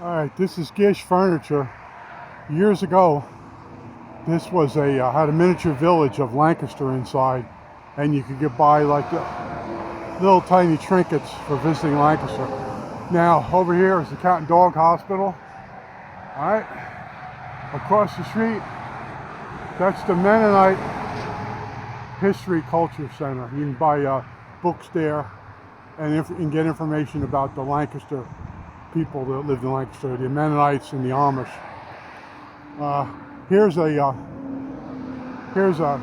Alright, this is Gish Furniture. Years ago, this was had a miniature village of Lancaster inside, and you could get by like the little tiny trinkets for visiting Lancaster. Now, over here is the Cat and Dog Hospital. Alright, across the street, that's the Mennonite History Culture Center. You can buy books there and get information about the Lancaster people that lived in Lancaster, the Mennonites and the Amish.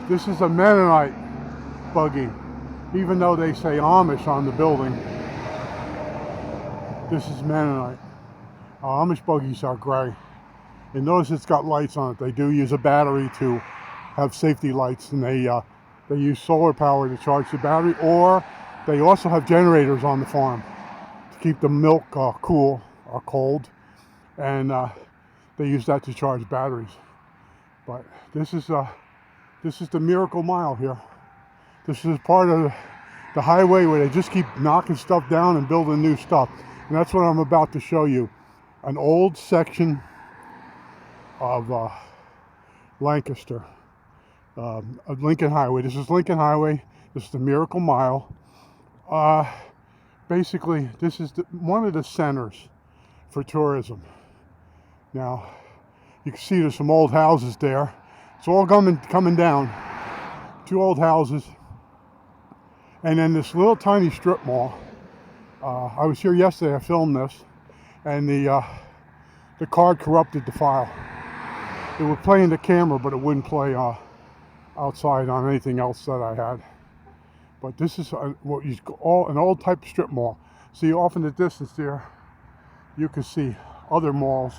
This is a Mennonite buggy, even though they say Amish on the building. This is Mennonite. Amish buggies are gray. And notice it's got lights on it. They do use a battery to have safety lights, and they use solar power to charge the battery, or they also have generators on the farm to keep the milk cool or cold, and they use that to charge batteries. But this is the Miracle Mile here. This is part of the highway where they just keep knocking stuff down and building new stuff, and that's what I'm about to show you. An old section of Lancaster, of Lincoln Highway. This is Lincoln Highway. This is the Miracle Mile. Basically, this is one of the centers for tourism. Now, you can see there's some old houses there. It's all coming down. Two old houses. And then this little tiny strip mall. I was here yesterday, I filmed this, and the card corrupted the file. It would play in the camera, but it wouldn't play outside on anything else that I had. But this is what you call an old type of strip mall. See, off in the distance there, you can see other malls,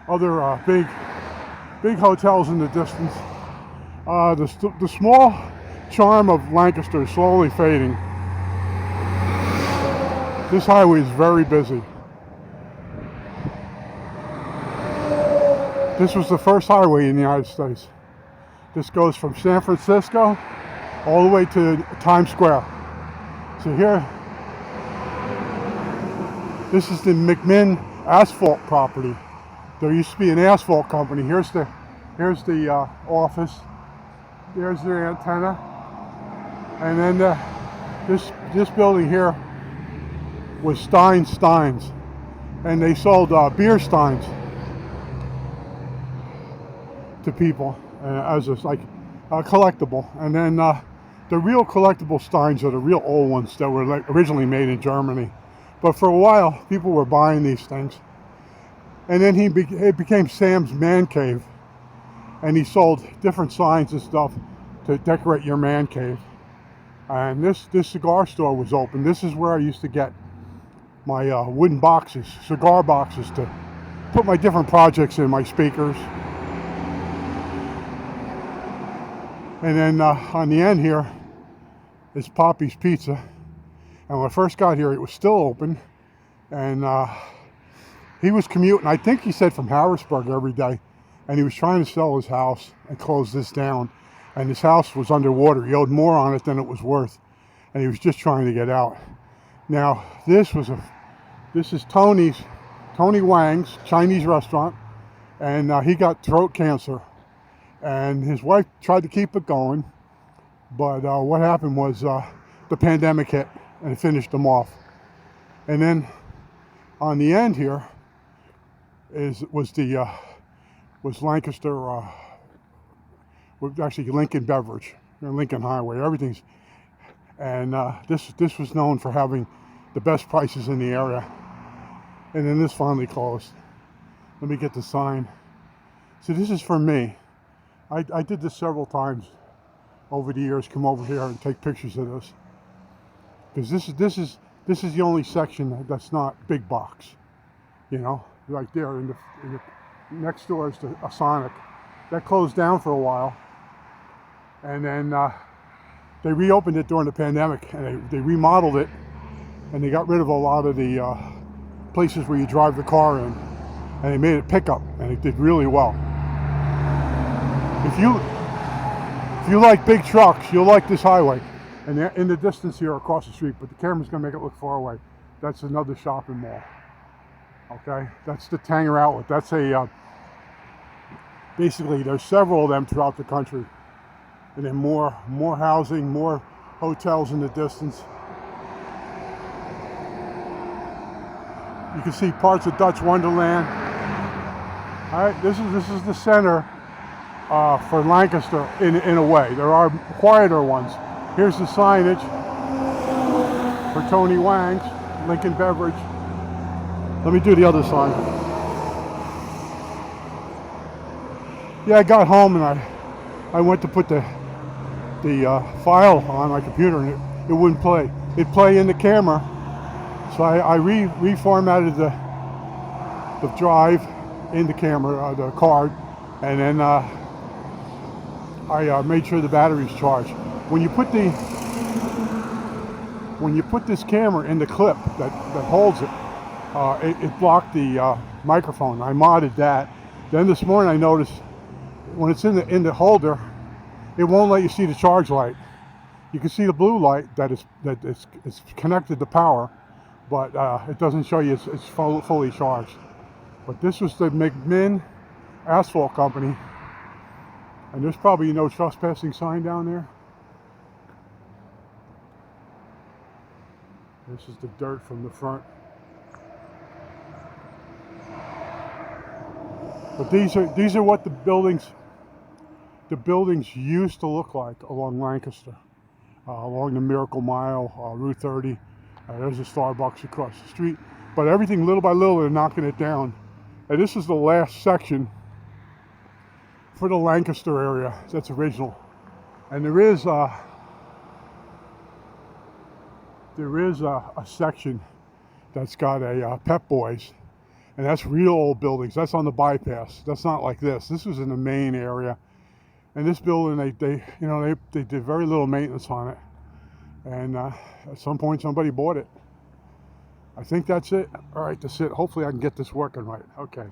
other big hotels in the distance. The small charm of Lancaster is slowly fading. This highway is very busy. This was the first highway in the United States. This goes from San Francisco all the way to Times Square. So here, this is the McMinn asphalt property. There used to be an asphalt company. Here's the office. There's their antenna. And then this building here was Stein's. And they sold beer steins to people as a collectible. And then the real collectible steins are the real old ones that were originally made in Germany. But for a while, people were buying these things. And then it became Sam's Man Cave. And he sold different signs and stuff to decorate your man cave. And this cigar store was open. This is where I used to get my wooden boxes, cigar boxes, to put my different projects in, my speakers. And then on the end here is Poppy's Pizza. And when I first got here, it was still open. And he was commuting, I think he said, from Harrisburg every day. And he was trying to sell his house and close this down. And his house was underwater. He owed more on it than it was worth. And he was just trying to get out. Now, this is Tony Wang's Chinese restaurant. And he got throat cancer. And his wife tried to keep it going, but what happened was the pandemic hit and it finished him off. And then on the end here was Lancaster, actually Lincoln Beverage, Lincoln Highway. Everything's, and this was known for having the best prices in the area. And then this finally closed. Let me get the sign. So this is for me. I did this several times over the years, come over here and take pictures of this. Because this is the only section that's not big box. You know, right there in the next door is a Sonic. That closed down for a while. And then they reopened it during the pandemic, and they remodeled it, and they got rid of a lot of the places where you drive the car in, and they made it pickup, and it did really well. If you like big trucks, you'll like this highway. And in the distance here across the street, but the camera's gonna make it look far away. That's another shopping mall. Okay, that's the Tanger Outlet. That's a basically there's several of them throughout the country, and then more housing, more hotels in the distance. You can see parts of Dutch Wonderland. All right, this is the center for Lancaster in a way. There are quieter ones. Here's the signage for Tony Wang's, Lincoln Beverage. Let me do the other side. Yeah, I got home and I went to put the file on my computer and it wouldn't play. It'd play in the camera, so I reformatted the drive in the camera, the card, and then I made sure the battery's charged. When you put this camera in the clip that holds it, it blocked the microphone. I modded that. Then this morning I noticed when it's in the holder, it won't let you see the charge light. You can see the blue light that it's connected to power, but it doesn't show you it's fully charged. But this was the McMinn Asphalt Company, and there's probably no trespassing sign down there. This is the dirt from the front. But these are what the buildings used to look like along Lancaster, along the Miracle Mile, Route 30. There's a Starbucks across the street. But everything, little by little, they're knocking it down. And this is the last section for the Lancaster area. That's original. And there is a section that's got a Pep Boys. And that's real old buildings. That's on the bypass. That's not like this. This was in the main area. And this building, they did very little maintenance on it. And at some point, somebody bought it. I think that's it. All right, that's it. Hopefully, I can get this working right. Okay,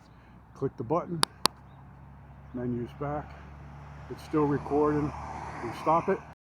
click the button. Menu's back. It's still recording. We stop it.